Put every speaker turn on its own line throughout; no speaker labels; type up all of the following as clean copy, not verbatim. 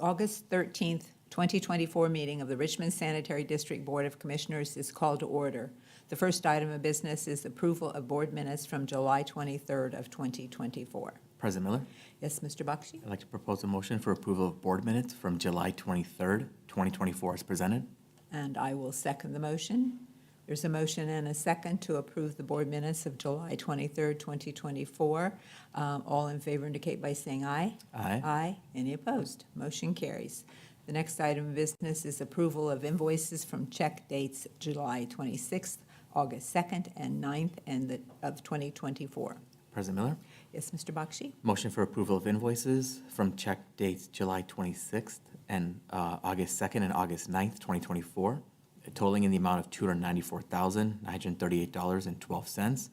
August 13th, 2024 meeting of the Richmond Sanitary District Board of Commissioners is called to order. The first item of business is approval of board minutes from July 23rd of 2024.
President Miller,
Yes, Mr. Bakshi?
I'd like to propose a motion for approval of board minutes from July 23rd, 2024 as presented.
And I will second the motion. There's a motion and a second to approve the board minutes of July 23rd, 2024. All in favor indicate by saying aye.
Aye.
Aye. Any opposed? Motion carries. The next item of business is approval of invoices from check dates July 26th, August 2nd, and 9th of 2024.
President Miller,
Yes, Mr. Bakshi?
motion for approval of invoices from check dates July 26th and August 2nd and August 9th, 2024, totaling in the amount of $294,938.12.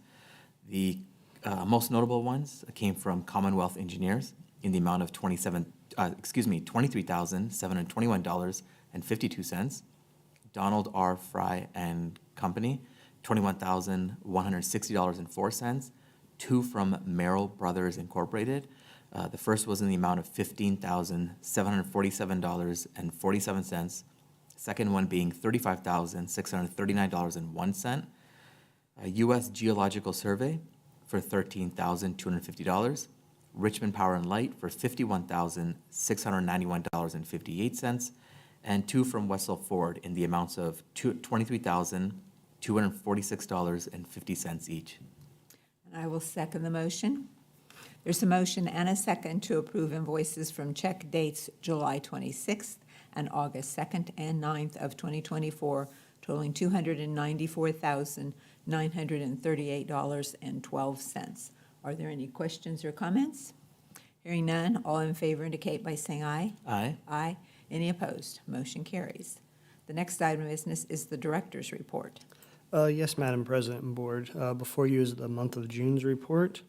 The most notable ones came from Commonwealth Engineers in the amount of $23,721.52. Donald R. Fry and Company, $21,160.04. Two from Merrill Brothers Incorporated. The first was in the amount of $15,747.47. Second one being $35,639.01. U.S. Geological Survey for $13,250. Richmond Power and Light for $51,691.58. And two from Wessel Ford in the amounts of $23,246.50 each.
And I will second the motion. There's a motion and a second to approve invoices from check dates July 26th and August 2nd and 9th of 2024, totaling $294,938.12. Are there any questions or comments? Hearing none, all in favor indicate by saying aye.
Aye.
Aye. Any opposed? Motion carries. The next item of business is the director's report.
Yes, Madam President and Board. Before you is the month of June's report.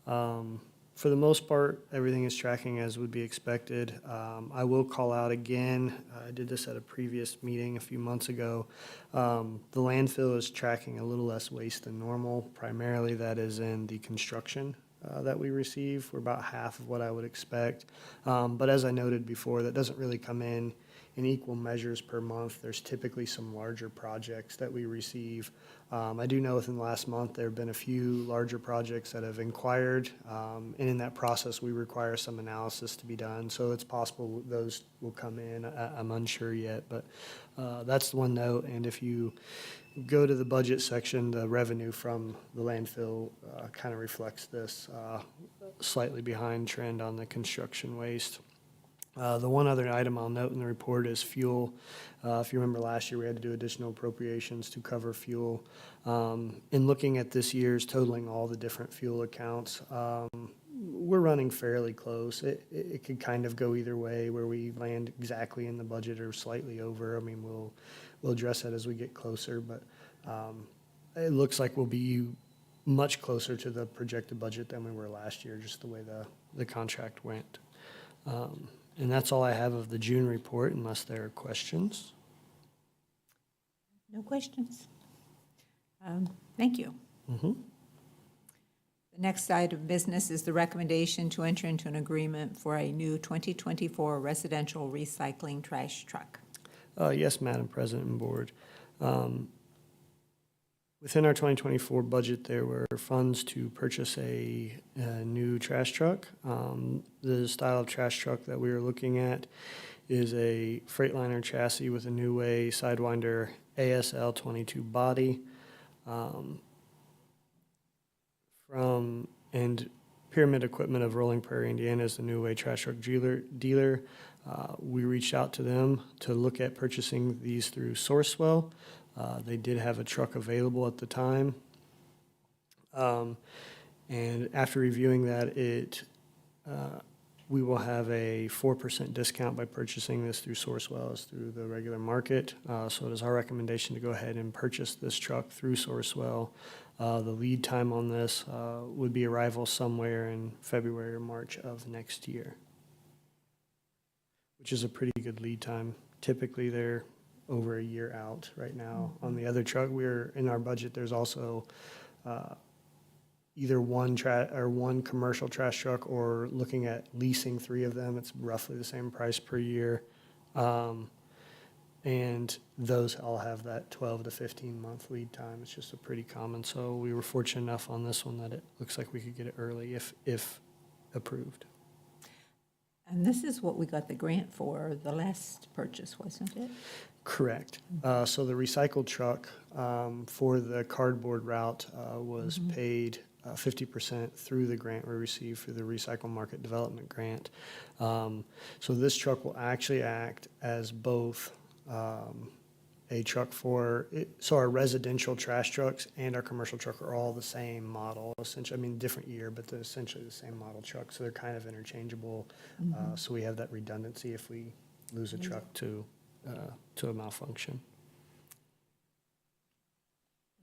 For the most part, everything is tracking as would be expected. I will call out again, I did this at a previous meeting a few months ago. The landfill is tracking a little less waste than normal. Primarily that is in the construction that we receive. We're about half of what I would expect. But as I noted before, that doesn't really come in equal measures per month. There's typically some larger projects that we receive. I do know within the last month there have been a few larger projects that have inquired, and in that process we require some analysis to be done. So it's possible those will come in. I'm unsure yet, but that's the one note. And if you go to the budget section, the revenue from the landfill kind of reflects this slightly behind trend on the construction waste. The one other item I'll note in the report is fuel. If you remember last year, we had to do additional appropriations to cover fuel. In looking at this year's totaling all the different fuel accounts, we're running fairly close. It could kind of go either way, where we land exactly in the budget or slightly over. I mean, we'll address that as we get closer, but it looks like we'll be much closer to the projected budget than we were last year, just the way the contract went. And that's all I have of the June report, unless there are questions.
No questions. Thank you.
Mm-hmm.
The next item of business is the recommendation to enter into an agreement for a new 2024 residential recycling trash truck.
Yes, Madam President and Board. Within our 2024 budget, there were funds to purchase a new trash truck. The style of trash truck that we are looking at is a Freightliner chassis with a New Way Sidewinder ASL 22 body. And Pyramid Equipment of Rolling Prairie, Indiana is the New Way trash truck dealer. We reached out to them to look at purchasing these through Sourcewell. They did have a truck available at the time. And after reviewing that, we will have a 4% discount by purchasing this through Sourcewell as through the regular market. So it is our recommendation to go ahead and purchase this truck through Sourcewell. The lead time on this would be arrival somewhere in February or March of next year, which is a pretty good lead time. Typically, they're over a year out right now. On the other truck, in our budget, there's also either one commercial trash truck or looking at leasing 3 of them. It's roughly the same price per year. And those all have that 12 to 15-month lead time. It's just a pretty common. So we were fortunate enough on this one that it looks like we could get it early if approved.
And this is what we got the grant for, the last purchase, wasn't it?
Correct. So the recycled truck for the cardboard route was paid 50% through the grant we received for the Recycle Market Development Grant. So this truck will actually act as both a truck so our residential trash trucks and our commercial truck are all the same model, essentially. I mean, different year, but they're essentially the same model truck, so they're kind of interchangeable. So we have that redundancy if we lose a truck to a malfunction.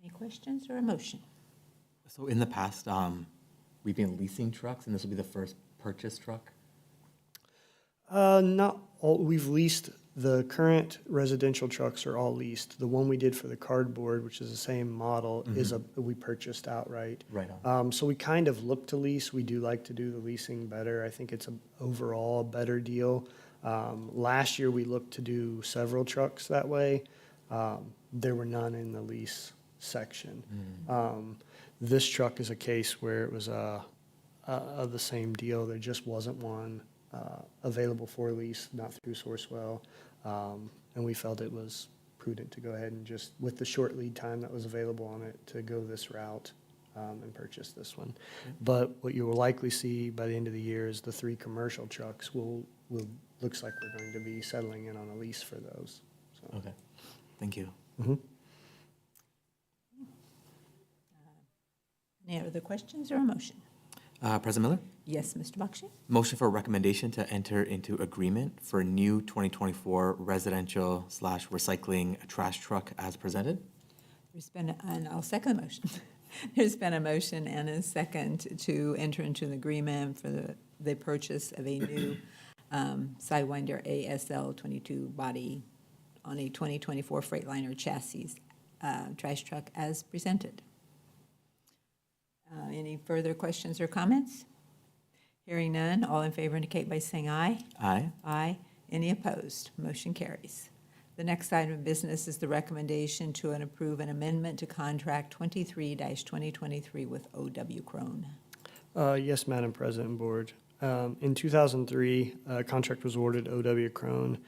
Any questions or a motion?
So in the past, we've been leasing trucks, and this will be the first purchase truck?
Not all, we've leased, the current residential trucks are all leased. The one we did for the cardboard, which is the same model, we purchased outright.
Right on.
So we kind of look to lease. We do like to do the leasing better. I think it's overall a better deal. Last year, we looked to do several trucks that way. There were none in the lease section. This truck is a case where it was the same deal. There just wasn't one available for lease, not through Sourcewell. And we felt it was prudent to go ahead and just, with the short lead time that was available on it, to go this route and purchase this one. But what you will likely see by the end of the year is the 3 commercial trucks looks like we're going to be settling in on a lease for those. So.
Okay, thank you.
Any other questions or a motion?
President Miller?
Yes, Mr. Bakshi?
Motion for recommendation to enter into agreement for new 2024 residential/recycling trash truck as presented.
And I'll second the motion. There's been a motion and a second to enter into an agreement for the purchase of a new Sidewinder ASL 22 body on a 2024 Freightliner chassis trash truck as presented. Any further questions or comments? Hearing none, all in favor indicate by saying aye.
Aye.
Aye. Any opposed? Motion carries. The next item of business is the recommendation to approve an amendment to contract 23-2023 with O.W. Crone.
Yes, Madam President and Board. In 2003, a contract was awarded O.W. Crone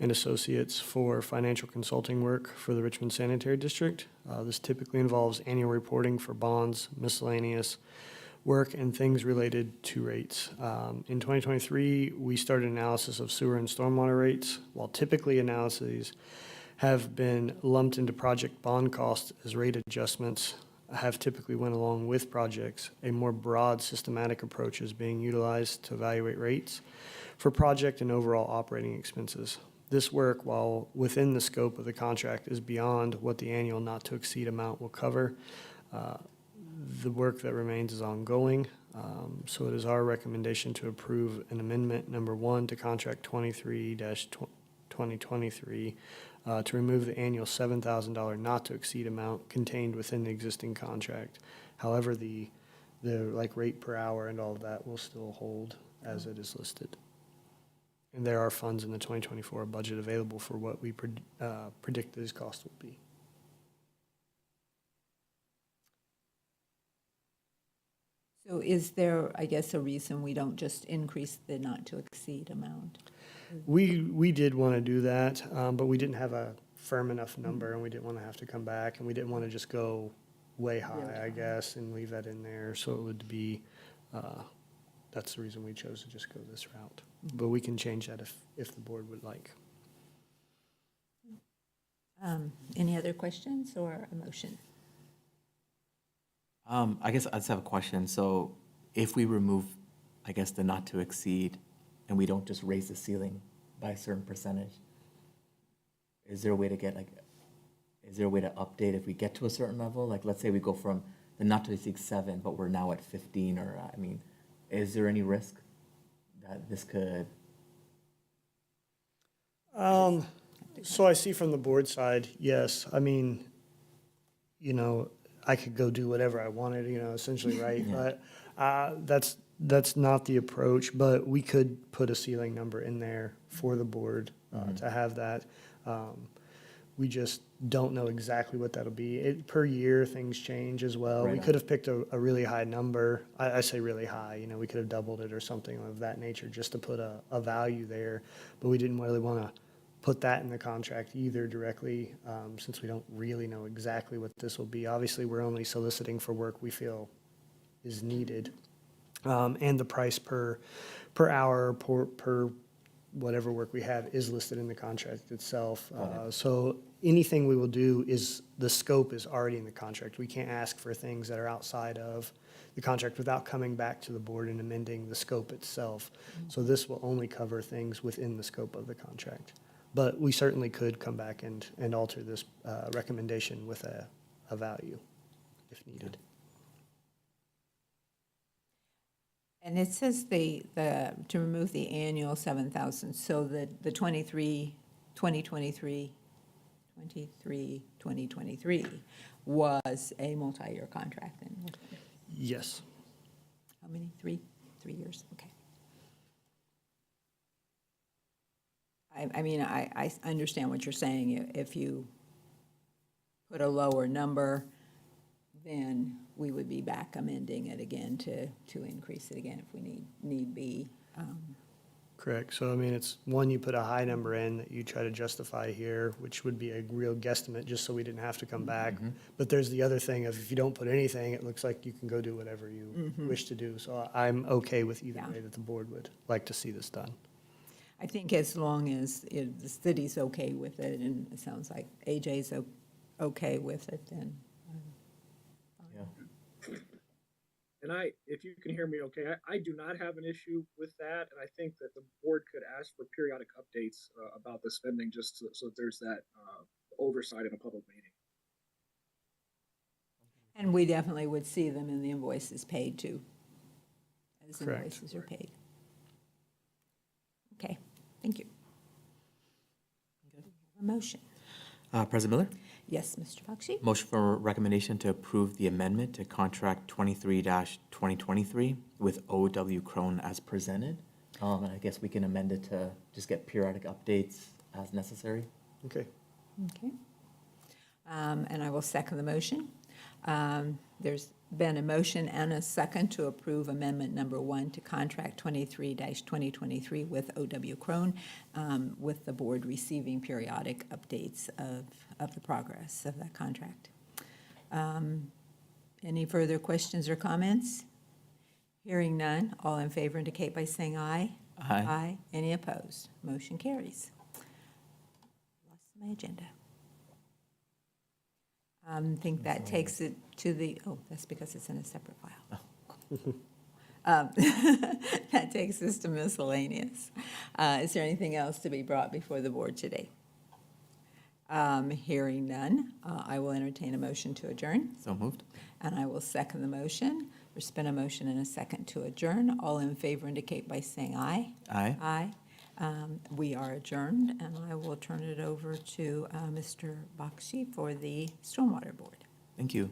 and Associates for financial consulting work for the Richmond Sanitary District. This typically involves annual reporting for bonds, miscellaneous work, and things related to rates. In 2023, we started analysis of sewer and stormwater rates. While typically analyses have been lumped into project bond costs as rate adjustments have typically went along with projects, a more broad systematic approach is being utilized to evaluate rates for project and overall operating expenses. This work, while within the scope of the contract, is beyond what the annual not-to-exceed amount will cover. The work that remains is ongoing, so it is our recommendation to approve an amendment number 1 to contract 23-2023 to remove the annual $7,000 not-to-exceed amount contained within the existing contract. However, the rate per hour and all of that will still hold as it is listed. And there are funds in the 2024 budget available for what we predict these costs will be.
So is there, I guess, a reason we don't just increase the not-to-exceed amount?
We did want to do that, but we didn't have a firm enough number, and we didn't want to have to come back, and we didn't want to just go way high, I guess, and leave that in there. So it would be, that's the reason we chose to just go this route. But we can change that if the board would like.
Any other questions or a motion?
I guess I just have a question. So if we remove, I guess, the not to exceed, and we don't just raise the ceiling by a certain percentage, is there a way to get is there a way to update if we get to a certain level? Like, let's say we go from the not to exceed 7, but we're now at 15, or, is there any risk that this could? So I see from the board side, yes.
I could go do whatever I wanted, essentially, right?
Yeah.
But that's not the approach, but we could put a ceiling number in there for the board to have that. We just don't know exactly what that'll be. Per year, things change as well.
Right
We
on.
could have picked a really high number. I say really high, we could have doubled it or something of that nature just to put a value there. But we didn't really want to put that in the contract either directly, since we don't really know exactly what this will be. Obviously, we're only soliciting for work we feel is needed. And the price per hour, per whatever work we have is listed in the contract itself. So anything we will do is, the scope is already in the contract. We can't ask for things that are outside of the contract without coming back to the board and amending the scope itself. So this will only cover things within the scope of the contract. But we certainly could come back and alter this recommendation with a value if needed.
And it says to remove the annual 7,000, so the 2023 was a multi-year contract then?
Yes.
How many? 3 years? Okay. I mean, I understand what you're saying. If you put a lower number, then we would be back amending it again to increase it again if we need be.
Correct. So, I mean, it's one, you put a high number in that you try to justify here, which would be a real guesstimate, just so we didn't have to come back. But there's the other thing of, if you don't put anything, it looks like you can go do whatever you wish to do. So I'm okay with either
Yeah.
way that the board would like to see this done.
I think as long as the city's okay with it, and it sounds like AJ's okay with it, then.
Yeah.
And if you can hear me okay, I do not have an issue with that. And I think that the board could ask for periodic updates about the spending, just so there's that oversight in a public meeting.
And we definitely would see them in the invoices paid too, as
Correct.
invoices are paid. Okay, thank you. A motion.
President Miller?
Yes, Mr. Bakshi?
Motion for recommendation to approve the amendment to contract 23-2023 with OW Crone as presented. And I guess we can amend it to just get periodic updates as necessary.
Okay.
Okay. And I will second the motion. There's been a motion and a second to approve amendment number 1 to contract 23-2023 with OW Crone, with the board receiving periodic updates of the progress of that contract. Any further questions or comments? Hearing none, all in favor indicate by saying aye.
Aye.
Aye. Any opposed? Motion carries. Lost my agenda. I think that takes it to that's because it's in a separate file. That takes us to miscellaneous. Is there anything else to be brought before the board today? Hearing none, I will entertain a motion to adjourn,
So moved.
and I will second the motion. There's been a motion and a second to adjourn. All in favor indicate by saying aye.
Aye.
Aye. We are adjourned, and I will turn it over to Mr. Bakshi for the Stormwater Board.
Thank you.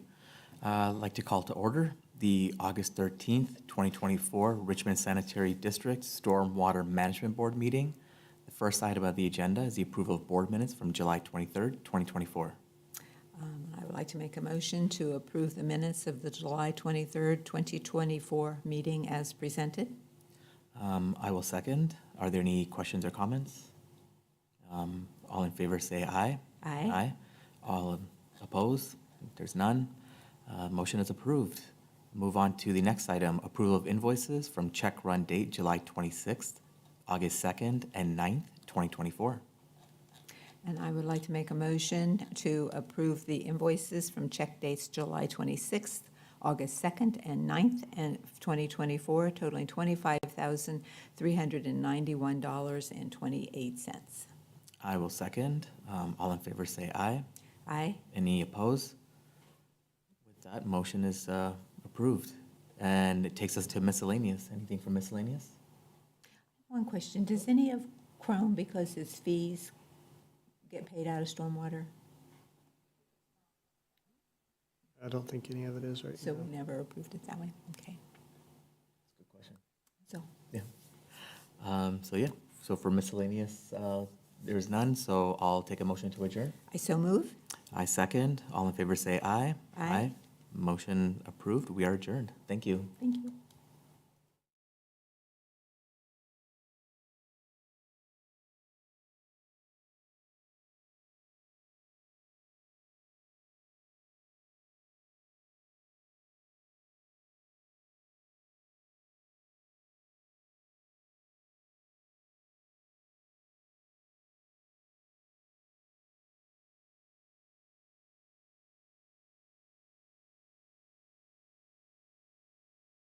I'd like to call to order the August 13th, 2024 Richmond Sanitary District Stormwater Management Board meeting. The first item of the agenda is the approval of board minutes from July 23rd, 2024.
I would like to make a motion to approve the minutes of the July 23rd, 2024 meeting as presented.
I will second. Are there any questions or comments? All in favor say aye.
Aye.
Aye. All opposed? There's none. Motion is approved. Move on to the next item, approval of invoices from check run date July 26th, August 2nd, and 9th, 2024.
And I would like to make a motion to approve the invoices from check dates July 26th, August 2nd, and 9th, and 2024, totaling $25,391.28.
I will second. All in favor say aye.
Aye.
Any opposed? With that, motion is approved. And it takes us to miscellaneous. Anything from miscellaneous?
One question, does any of Chrome, because his fees get paid out of stormwater?
I don't think any of it is right
So
now.
we never approved it that way? Okay.
Good question.
So,
So for miscellaneous, there's none, so I'll take a motion to adjourn.
I so move.
I second. All in favor say aye.
Aye.
Motion approved. We are adjourned. Thank you.
Thank you.